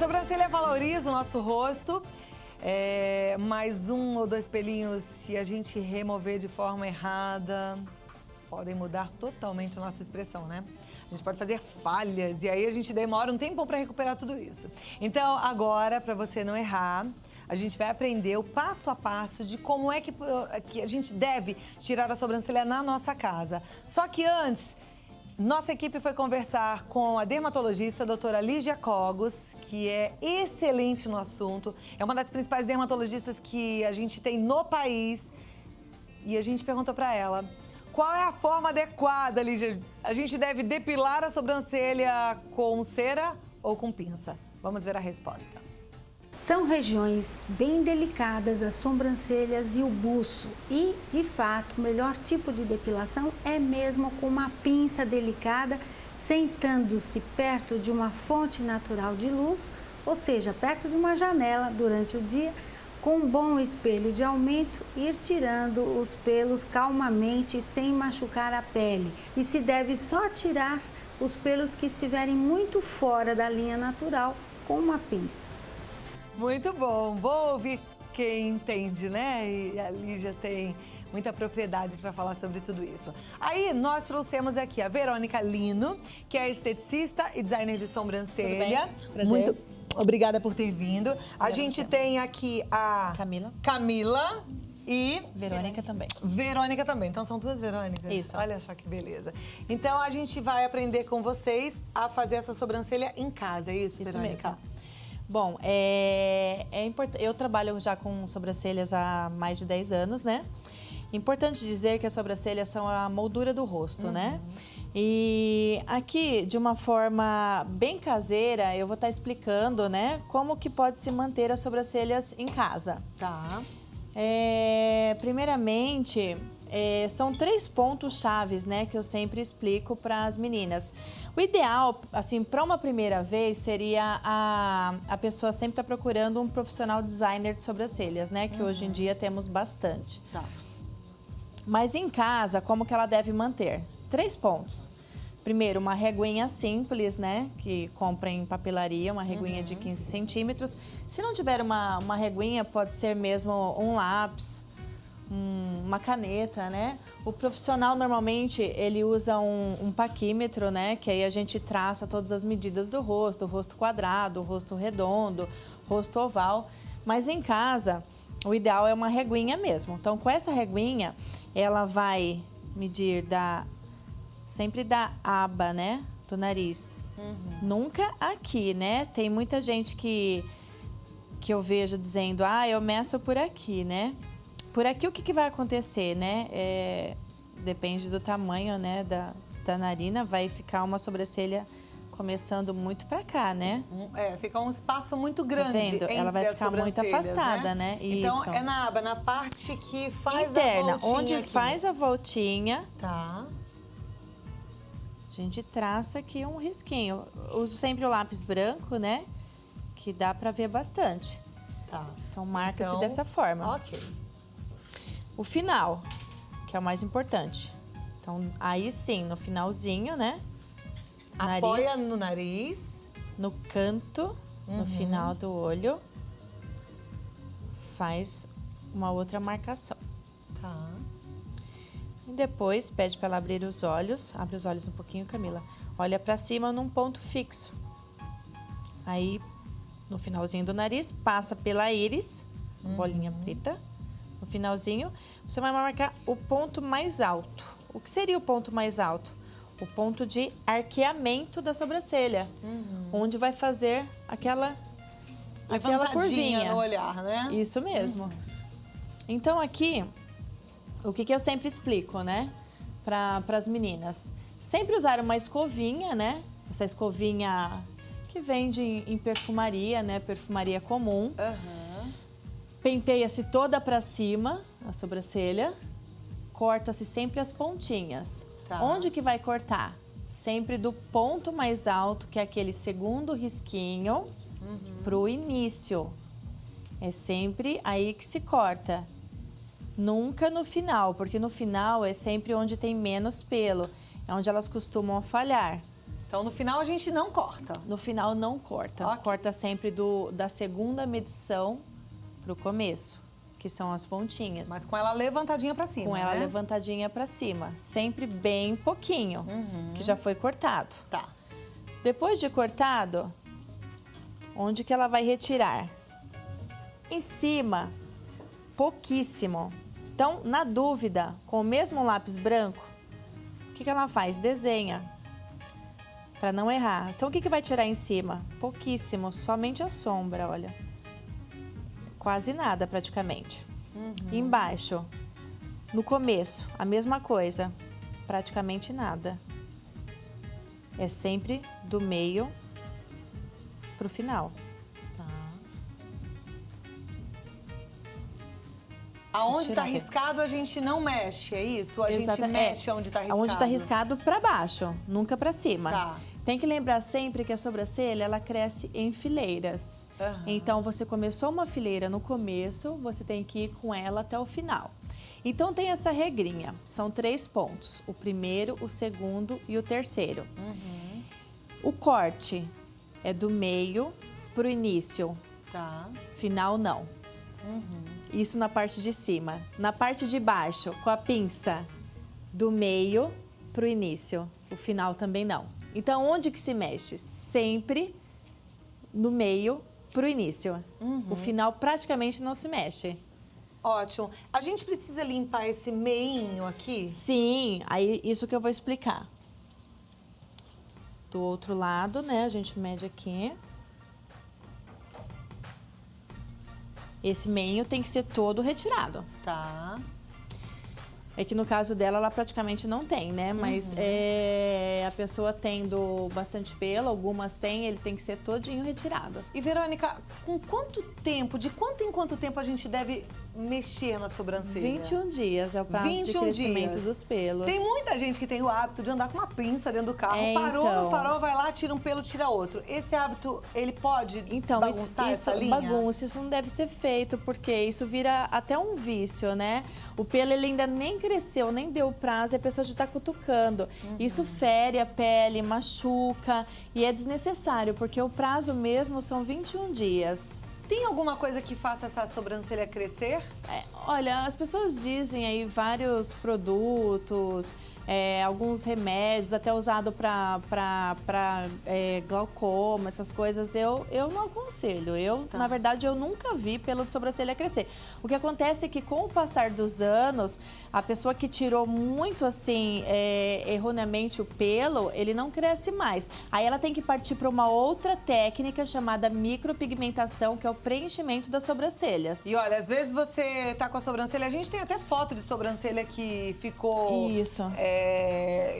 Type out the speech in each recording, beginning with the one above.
sobrancelha valoriza o nosso rosto. Mais um ou dois pelinhos, se a gente remover de forma errada, podem mudar totalmente a nossa expressão, né? A gente pode fazer falhas e aí a gente demora um tempão para recuperar tudo isso. Então, agora, para você não errar, a gente vai aprender o passo a passo de como é que a gente deve tirar a sobrancelha na nossa casa. Só que antes, nossa equipe foi conversar com a dermatologista, a doutora Lígia Cogos, que é excelente no assunto. É uma das principais dermatologistas que a gente tem no país. E a gente perguntou para ela, qual é a forma adequada, Lígia? A gente deve depilar a sobrancelha com cera ou com pinça? Vamos ver a resposta. São regiões bem delicadas, as sobrancelhas e o buço. E, de fato, o melhor tipo de depilação é mesmo com uma pinça delicada, sentando-se perto de uma fonte natural de luz, ou seja, perto de uma janela durante o dia, com um bom espelho de aumento, ir tirando os pelos calmamente, sem machucar a pele. E se deve só tirar os pelos que estiverem muito fora da linha natural com uma pinça. Muito bom. Vou ouvir quem entende, né? E a Lígia tem muita propriedade para falar sobre tudo isso. Aí, nós trouxemos aqui a Verônica Lino, que é esteticista e designer de sobrancelha. Tudo bem? Prazer. Muito obrigada por ter vindo. A gente tem aqui a Camila e Verônica também. Verônica também. Então, são duas Verônicas? Isso. Olha só que beleza. Então, a gente vai aprender com vocês a fazer essa sobrancelha em casa, é isso, Isso Verônica? mesmo. Bom, é importante. Eu trabalho já com sobrancelhas há mais de 10 anos, né? Importante dizer que as sobrancelhas são a moldura do rosto, né? E aqui, de uma forma bem caseira, eu vou estar explicando, né, como que pode se manter as sobrancelhas em casa. Tá. Primeiramente, são 3 pontos chaves, né, que eu sempre explico para as meninas. O ideal, assim, para uma primeira vez, seria a pessoa sempre estar procurando um profissional designer de sobrancelhas, né, que hoje em dia temos bastante. Tá. Mas em casa, como que ela deve manter? 3 pontos. Primeiro, uma reguinha simples, né? Que compra em papelaria, uma reguinha de 15 centímetros. Se não tiver uma reguinha, pode ser mesmo um lápis, uma caneta, né? O profissional, normalmente, ele usa um paquímetro, né? Que aí a gente traça todas as medidas do rosto, o rosto quadrado, o rosto redondo, rosto oval. Mas em casa, o ideal é uma reguinha mesmo. Então, com essa reguinha, ela vai medir sempre da aba, né, do nariz. Nunca aqui, né? Tem muita gente que eu vejo dizendo, eu meço por aqui, né? Por aqui o que vai acontecer, né? Depende do tamanho, né, da narina, vai ficar uma sobrancelha começando muito pra cá, né? Fica um espaço muito grande. Tá vendo? Ela vai ficar muito afastada, né? Então, Isso. é na aba, na parte que faz interna, a voltinha onde aqui. faz a voltinha. Tá. A gente traça aqui um risquinho. Uso sempre o lápis branco, né? Que dá pra ver bastante. Tá. Então, marca-se Então, dessa forma. Ok. O final, que é o mais importante. Então, aí sim, no finalzinho, né? Apoia no nariz. No canto, no final do olho. Faz uma outra marcação. Tá. E depois, pede para ela abrir os olhos. Abre os olhos um pouquinho, Camila. Olha para cima num ponto fixo. Aí, no finalzinho do nariz, passa pela íris, bolinha preta. No finalzinho, você vai marcar o ponto mais alto. O que seria o ponto mais alto? O ponto de arqueamento da sobrancelha. Onde vai fazer aquela curvinha no olhar, né? Isso mesmo. Então, aqui, o que eu sempre explico, né? Para as meninas. Sempre usar uma escovinha, né? Essa escovinha que vende em perfumaria, né? Perfumaria comum. Penteia-se toda para cima, a sobrancelha. Corta-se sempre as pontinhas. Tá. Onde que vai cortar? Sempre do ponto mais alto, que é aquele segundo risquinho, pro início. É sempre aí que se corta. Nunca no final, porque no final é sempre onde tem menos pelo. É onde elas costumam falhar. Então, no final, a gente não corta. No final, não corta. Ok. Corta sempre da segunda medição pro começo, que são as pontinhas. Mas com ela levantadinha pra cima, Com ela né? levantadinha pra cima. Sempre bem pouquinho, que já foi cortado. Tá. Depois de cortado, onde que ela vai retirar? Em cima, pouquíssimo. Então, na dúvida, com o mesmo lápis branco, o que ela faz? Desenha, para não errar. Então, o que vai tirar em cima? Pouquíssimo, somente a sombra, olha. Quase nada, praticamente. Embaixo, no começo, a mesma coisa, praticamente nada. É sempre do meio pro final. Tá. Aonde Tirar tá aqui. riscado, a gente não mexe, é isso? Ou a gente Exata- mexe onde tá riscado? Onde tá riscado para baixo, nunca para cima. Tá. Tem que lembrar sempre que a sobrancelha, ela cresce em fileiras. Aham. Então, você começou uma fileira no começo, você tem que ir com ela até o final. Então, tem essa regrinha. São 3 pontos. O primeiro, o segundo e o terceiro. O corte é do meio pro início. Tá. Final, não. Isso na parte de cima. Na parte de baixo, com a pinça, do meio pro início. O final também não. Então, onde que se mexe? Sempre no meio pro início. O final praticamente não se mexe. Ótimo. A gente precisa limpar esse meinho aqui? Sim, aí isso que eu vou explicar. Do outro lado, né, a gente mede aqui. Esse meinho tem que ser todo retirado. Tá. É que no caso dela, ela praticamente não tem, né? Mas a pessoa tendo bastante pelo, algumas têm, ele tem que ser todinho retirado. E, Verônica, com quanto tempo, de quanto em quanto tempo a gente deve mexer na sobrancelha? 21 dias é o prazo de 21 crescimento dias. dos pelos. Tem muita gente que tem o hábito de andar com uma pinça dentro do carro. Parou então. no farol, vai lá, tira um pelo, tira outro. Esse hábito, ele pode Então, bagunçar isso essa linha? bagunça, isso não deve ser feito, porque isso vira até um vício, né? O pelo, ele ainda nem cresceu, nem deu prazo e a pessoa já tá cutucando. Isso fere a pele, machuca e é desnecessário, porque o prazo mesmo são 21 dias. Tem alguma coisa que faça essa sobrancelha crescer? Olha, as pessoas dizem aí vários produtos, alguns remédios, até usado para glaucoma, essas coisas, eu não aconselho. Na verdade, eu nunca vi pelo de sobrancelha crescer. O que acontece é que com o passar dos anos, a pessoa que tirou muito assim, erroneamente o pelo, ele não cresce mais. Aí ela tem que partir para uma outra técnica chamada micropigmentação, que é o preenchimento das sobrancelhas. E olha, às vezes você tá com a sobrancelha, a gente tem até foto de sobrancelha que ficou Isso.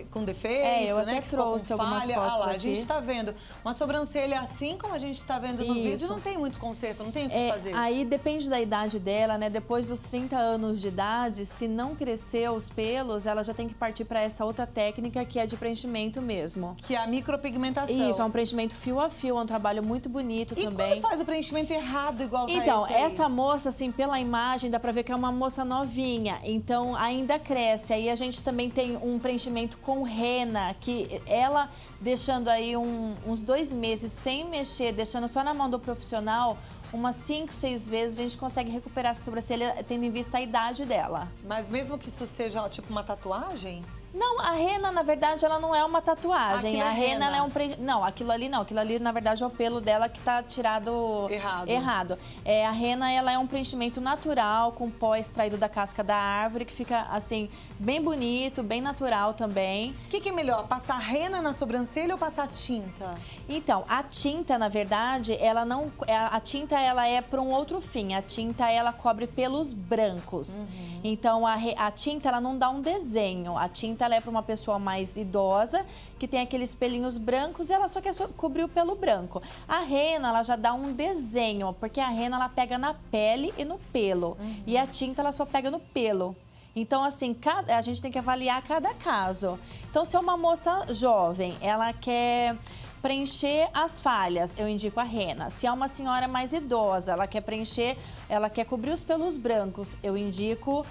Com defeito, eu né? até Que ficou com trouxe algumas falha. fotos Ah lá, aqui. a gente tá vendo uma sobrancelha assim como a gente tá vendo no vídeo, Isso. não tem muito conserto, não tem o que fazer. Aí depende da idade dela, né? Depois dos 30 anos de idade, se não crescer os pelos, ela já tem que partir para essa outra técnica que é de preenchimento mesmo. Que é a micropigmentação. Isso, é um preenchimento fio a fio, é um trabalho muito bonito E também. quando faz o preenchimento errado, igual tá Então, esse aí? essa moça, assim, pela imagem, dá pra ver que é uma moça novinha. Então, ainda cresce. Aí a gente também tem um preenchimento com rena, que ela deixando aí uns 2 meses sem mexer, deixando só na mão do profissional, umas 5, 6 vezes a gente consegue recuperar a sobrancelha, tendo em vista a idade dela. Mas mesmo que isso seja tipo uma tatuagem? Não, a rena, na verdade, ela não é uma tatuagem. Aquilo é A rena, rena. ela é um... Não, aquilo ali não. Aquilo ali, na verdade, é o pelo dela que tá tirado... Errado. A rena, ela é um preenchimento natural, com pó extraído da casca da árvore, que fica, assim, bem bonito, bem natural também. O que é melhor, passar rena na sobrancelha ou passar tinta? Então, a tinta, na verdade, ela não... A tinta, ela é para um outro fim. A tinta, ela cobre pelos brancos. Então, a tinta, ela não dá um desenho. A tinta, ela é para uma pessoa mais idosa, que tem aqueles pelinhos brancos e ela só quer cobrir o pelo branco. A rena, ela já dá um desenho, porque a rena, ela pega na pele e no pelo. E a tinta, ela só pega no pelo. Então, assim, a gente tem que avaliar cada caso. Então, se é uma moça jovem, ela quer preencher as falhas, eu indico a rena. Se é uma senhora mais idosa, ela quer preencher, ela quer cobrir os pelos brancos, eu indico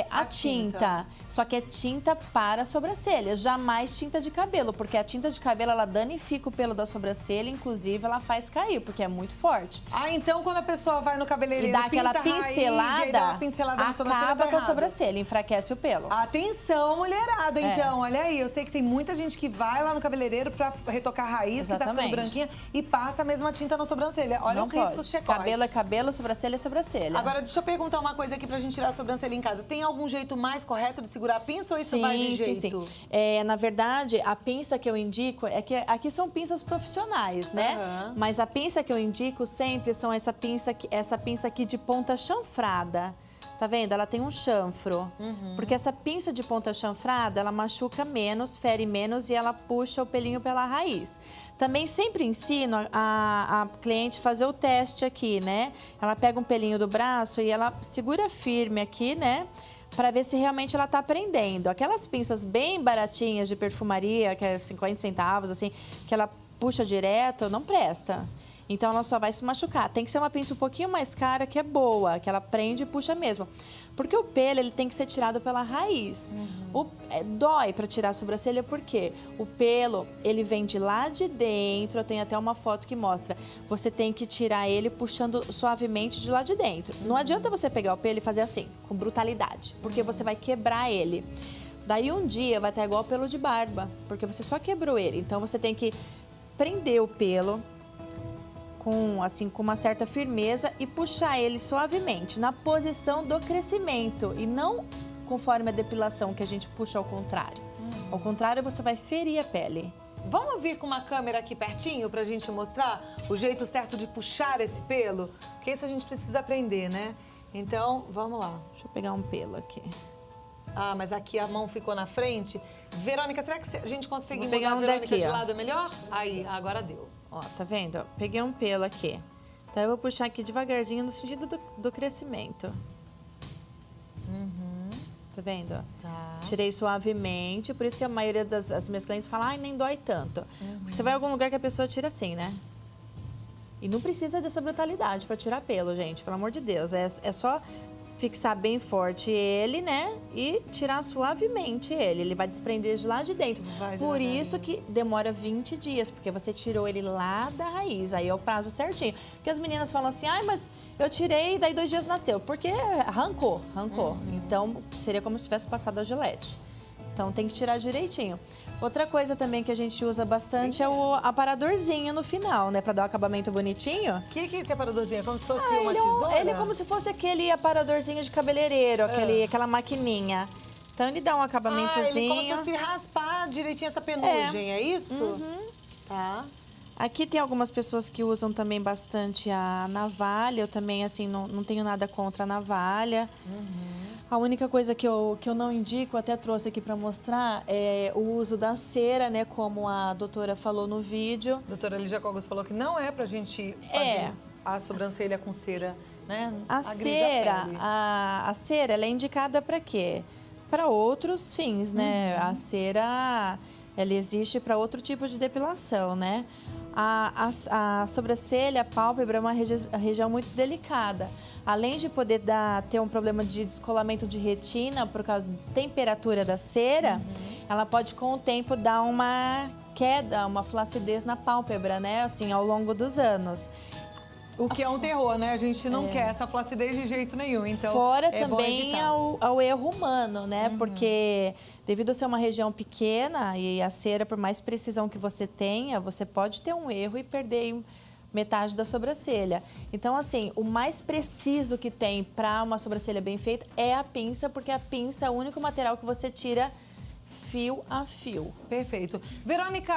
a tinta. Só que é tinta para a sobrancelha, jamais tinta de cabelo, porque a tinta de cabelo, ela danifica o pelo da sobrancelha, inclusive ela faz cair, porque é muito forte. Ah, então quando a pessoa vai no cabeleireiro E dá aquela pinta a raiz, e aí dá uma pincelada na sobrancelha, acaba tá com a errado. sobrancelha, enfraquece o pelo. Atenção, mulherada, então, olha aí. Eu sei que tem muita gente que vai lá no cabeleireiro pra retocar a raiz, que tá ficando branquinha, e passa a mesma tinta na sobrancelha. Olha Não o risco pode. que você corre. Cabelo é cabelo, sobrancelha é sobrancelha. Agora, deixa eu perguntar uma coisa aqui pra gente tirar a sobrancelha em casa. Tem algum jeito mais correto de segurar a pinça ou isso vai de jeito? Sim. Na verdade, a pinça que eu indico é que aqui são pinças profissionais, né? Mas a pinça que eu indico sempre são essa pinça aqui de ponta chanfrada. Tá vendo? Ela tem um chanfro. Porque essa pinça de ponta chanfrada, ela machuca menos, fere menos e ela puxa o pelinho pela raiz. Também sempre ensino a cliente fazer o teste aqui, né? Ela pega um pelinho do braço e ela segura firme aqui, né? Para ver se realmente ela tá aprendendo. Aquelas pinças bem baratinhas de perfumaria, que é 50 centavos, assim, que ela puxa direto, não presta. Então, ela só vai se machucar. Tem que ser uma pinça um pouquinho mais cara, que é boa, que ela prende e puxa mesmo. Porque o pelo, ele tem que ser tirado pela raiz. Dói para tirar a sobrancelha, por quê? O pelo, ele vem de lá de dentro, eu tenho até uma foto que mostra. Você tem que tirar ele puxando suavemente de lá de dentro. Não adianta você pegar o pelo e fazer assim, com brutalidade, porque você vai quebrar ele. Daí um dia vai estar igual o pelo de barba, porque você só quebrou ele. Então, você tem que prender o pelo com uma certa firmeza e puxar ele suavemente, na posição do crescimento e não conforme a depilação, que a gente puxa ao contrário. Ao contrário, você vai ferir a pele. Vamos vir com uma câmera aqui pertinho pra gente mostrar o jeito certo de puxar esse pelo? Porque isso a gente precisa aprender, né? Então, vamos lá. Deixa eu pegar um pelo aqui. Ah, mas aqui a mão ficou na frente. Verônica, será que a gente consegue pegar mudar a um Verônica daqui, de ó. lado melhor? Aí, agora deu. Ó, tá vendo? Ó, peguei um pelo aqui. Então, eu vou puxar aqui devagarzinho no sentido do crescimento. Tá vendo? Tá. Tirei suavemente, por isso que a maioria das minhas clientes fala, ai, nem dói tanto. Porque você vai em algum lugar que a pessoa tira assim, né? E não precisa dessa brutalidade pra tirar pelo, gente, pelo amor de Deus. É só fixar bem forte ele, né? E tirar suavemente ele. Ele vai desprender de lá de dentro. Por isso que demora 20 dias, porque você tirou ele lá da raiz. Aí é o prazo certinho. Porque as meninas falam assim, ai, mas eu tirei e daí 2 dias nasceu. Porque arrancou. Então, seria como se tivesse passado a gilete. Então, tem que tirar direitinho. Outra coisa também que a gente usa bastante é o aparadorzinho no final, né? Pra dar um acabamento bonitinho. O que é esse aparadorzinho? É como se fosse uma tesoura? Ele é como se fosse aquele aparadorzinho de cabeleireiro, aquela maquininha. Então, ele dá um acabamentozinho. Ele como se fosse raspar direitinho essa penugem, é isso? Tá. Aqui tem algumas pessoas que usam também bastante a navalha. Eu também, assim, não tenho nada contra a navalha. A única coisa que eu não indico, até trouxe aqui para mostrar, é o uso da cera, né? Como a doutora falou no vídeo. A doutora Lígia Cogos falou que não é pra gente fazer a sobrancelha com cera, né? A cera, ela é indicada para quê? Para outros fins, né? A cera, ela existe para outro tipo de depilação, né? A sobrancelha, a pálpebra é uma região muito delicada. Além de poder ter um problema de descolamento de retina por causa da temperatura da cera, ela pode com o tempo dar uma queda, uma flacidez na pálpebra, né? Assim, ao longo dos anos. O que é um terror, né? A gente não quer essa flacidez de jeito nenhum, então fora é também ao erro humano, né? Porque devido a ser uma região pequena e a cera, por mais precisão que você tenha, você pode ter um erro e perder metade da sobrancelha. Então, assim, o mais preciso que tem para uma sobrancelha bem feita é a pinça, porque a pinça é o único material que você tira fio a fio. Perfeito. Verônica,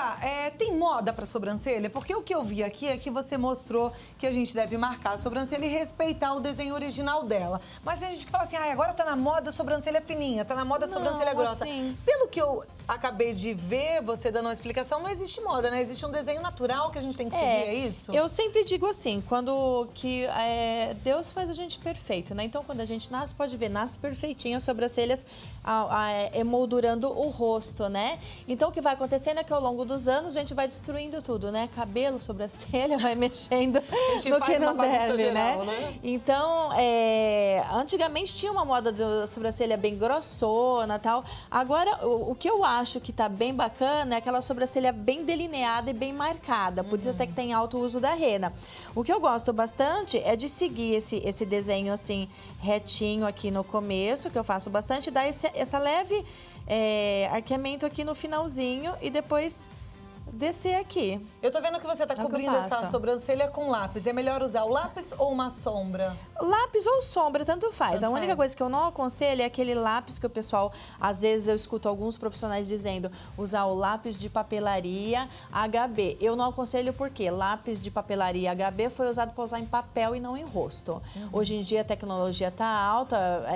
tem moda para sobrancelha? Porque o que eu vi aqui é que você mostrou que a gente deve marcar a sobrancelha e respeitar o desenho original dela. Mas tem gente que fala assim, agora tá na moda sobrancelha fininha, tá na moda sobrancelha grossa. Assim... Pelo que eu acabei de ver, você dando uma explicação, não existe moda, né? Existe um desenho natural que a gente tem que seguir, é isso? Eu sempre digo assim, Deus faz a gente perfeito, né? Então, quando a gente nasce, pode ver, nasce perfeitinho, as sobrancelhas emoldurando o rosto. rosto, né? Então, o que vai acontecendo é que ao longo dos anos a gente vai destruindo tudo, né? Cabelo, sobrancelha, vai mexendo no que não deve, né? Então, antigamente tinha uma moda de sobrancelha bem grossona e tal. Agora, o que eu acho que tá bem bacana é aquela sobrancelha bem delineada e bem marcada. Por isso até que tem alto uso da rena. O que eu gosto bastante é de seguir esse desenho assim, retinho aqui no começo, que eu faço bastante, dar essa leve arqueamento aqui no finalzinho e depois descer aqui. Eu tô vendo que você tá cobrindo essa sobrancelha com lápis. É melhor usar o lápis ou uma sombra? Lápis ou sombra, tanto faz. Tanto A única faz. coisa que eu não aconselho é aquele lápis que o pessoal, às vezes eu escuto alguns profissionais dizendo, usar o lápis de papelaria HB. Eu não aconselho porque lápis de papelaria HB foi usado para usar em papel e não em rosto. Hoje em dia a tecnologia tá alta,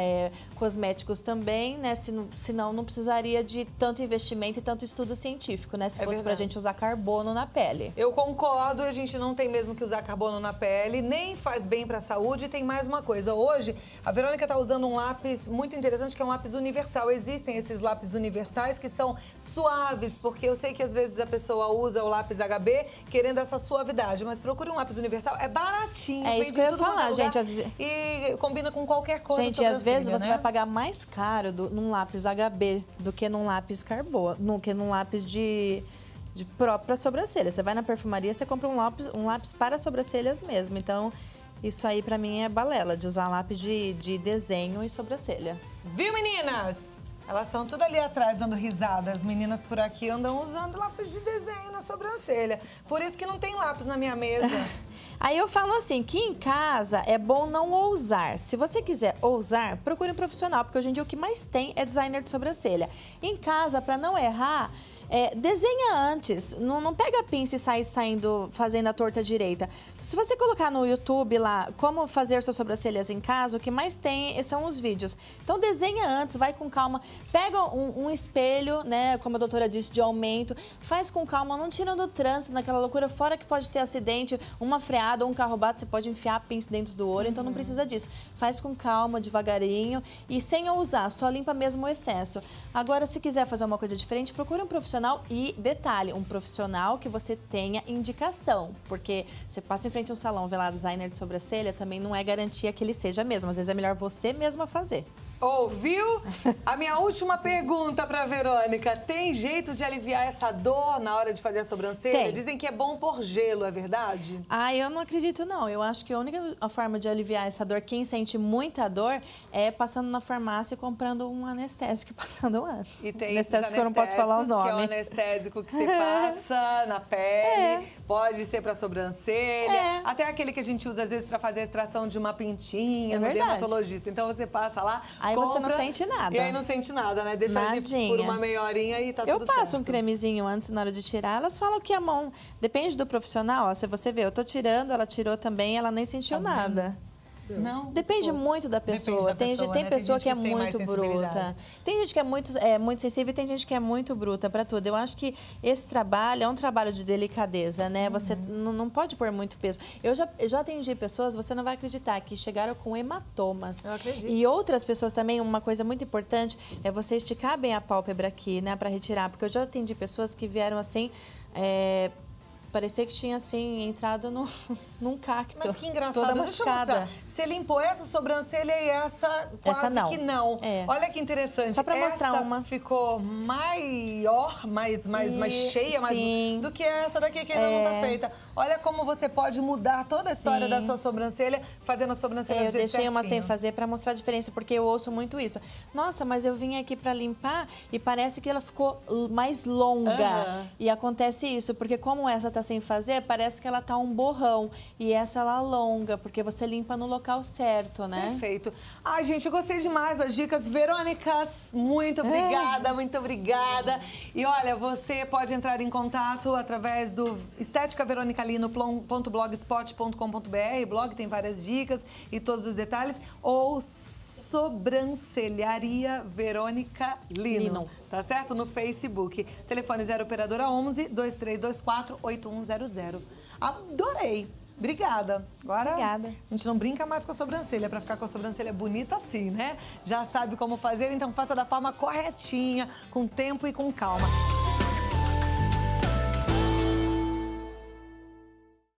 cosméticos também, né? Senão não precisaria de tanto investimento e tanto estudo científico, né? Se fosse pra gente usar carbono na pele. Eu concordo, a gente não tem mesmo que usar carbono na pele, nem faz bem para a saúde. E tem mais uma coisa, hoje a Verônica está usando um lápis muito interessante, que é um lápis universal. Existem esses lápis universais que são suaves, porque eu sei que às vezes a pessoa usa o lápis HB querendo essa suavidade, mas procure um lápis universal, é baratinho. É isso que eu ia falar, gente. E combina com qualquer cor. Gente, às vezes você vai pagar mais caro num lápis HB do que num lápis carbono, do que num lápis de própria sobrancelha. Você vai na perfumaria, você compra um lápis para sobrancelhas mesmo. Então, isso aí pra mim é balela, de usar lápis de desenho e sobrancelha. Viu, meninas? Elas estão tudo ali atrás dando risada. As meninas por aqui andam usando lápis de desenho na sobrancelha. Por isso que não tem lápis na minha mesa. Aí eu falo assim, que em casa é bom não ousar. Se você quiser ousar, procure um profissional, porque hoje em dia o que mais tem é designer de sobrancelha. Em casa, pra não errar, desenha antes, não pega a pinça e sai fazendo a torta direita. Se você colocar no YouTube lá, como fazer suas sobrancelhas em casa, o que mais tem são os vídeos. Então desenha antes, vai com calma, pega um espelho, né, como a doutora disse, de aumento, faz com calma, não tira do trânsito, naquela loucura, fora que pode ter acidente, uma freada ou um carro bate, você pode enfiar a pinça dentro do olho, então não precisa disso. Faz com calma, devagarinho e sem ousar, só limpa mesmo o excesso. Agora, se quiser fazer uma coisa diferente, procure um profissional e, detalhe, um profissional que você tenha indicação, porque você passa em frente a um salão, vê lá designer de sobrancelha, também não é garantia que ele seja mesmo, às vezes é melhor você mesma fazer. Ouviu? A minha última pergunta para Verônica. Tem jeito de aliviar essa dor na hora de fazer a sobrancelha? Tem. Dizem que é bom pôr gelo, é verdade? Ah, eu não acredito não. Eu acho que a única forma de aliviar essa dor, quem sente muita dor, é passando na farmácia e comprando um anestésico e passando antes. E tem anestésico que eu não posso falar o nome. Que é o anestésico que você passa na pele, pode ser para sobrancelha, até aquele que a gente usa às vezes para fazer a extração de uma pintinha no dermatologista. Então você passa lá, aí compra, você não sente nada. E aí não sente nada, né? Deixa por uma meia horinha e tá tudo certo. Eu passo um cremezinho antes, na hora de tirar. Elas falam que a mão... Depende do profissional, ó, se você vê, eu tô tirando, ela tirou também, ela nem sentiu nada. Não? Depende muito da pessoa. Tem pessoa que é muito bruta. Tem gente que é muito sensível e tem gente que é muito bruta para tudo. Eu acho que esse trabalho é um trabalho de delicadeza, né? Você não pode pôr muito peso. Eu já atendi pessoas, você não vai acreditar, que chegaram com hematomas. Eu acredito. E outras pessoas também, uma coisa muito importante é você esticar bem a pálpebra aqui, né? Para retirar. Porque eu já atendi pessoas que vieram assim... Parecia que tinha, assim, entrado num cacto. Mas que engraçado, toda deixa eu machucada. mostrar. Você limpou essa sobrancelha e essa quase não. que não. Olha que interessante. Só pra mostrar essa uma. Ficou maior, mais cheia, do que essa daqui que ainda não tá feita. Olha como você pode mudar toda a história da sua sobrancelha, fazendo a sobrancelha do jeito Eu deixei uma certinho. sem fazer pra mostrar a diferença, porque eu ouço muito isso. Nossa, mas eu vim aqui pra limpar e parece que ela ficou mais longa. E acontece isso, porque como essa tá sem fazer, parece que ela tá um borrão. E essa ela alonga, porque você limpa no local certo, né? Perfeito. Ai, gente, eu gostei demais das dicas. Verônica, muito obrigada, muito obrigada. E olha, você pode entrar em contato através do esteticaverinicalino.blogspot.com.br. Blog tem várias dicas e todos os detalhes. Ou Sobrancelharia Verônica Lino. Tá certo? No Facebook. Telefone 0 operadora 11 2324 8100. Adorei! Obrigada. Agora Obrigada. a gente não brinca mais com a sobrancelha, para ficar com a sobrancelha bonita assim, né? Já sabe como fazer, então faça da forma corretinha, com tempo e com calma.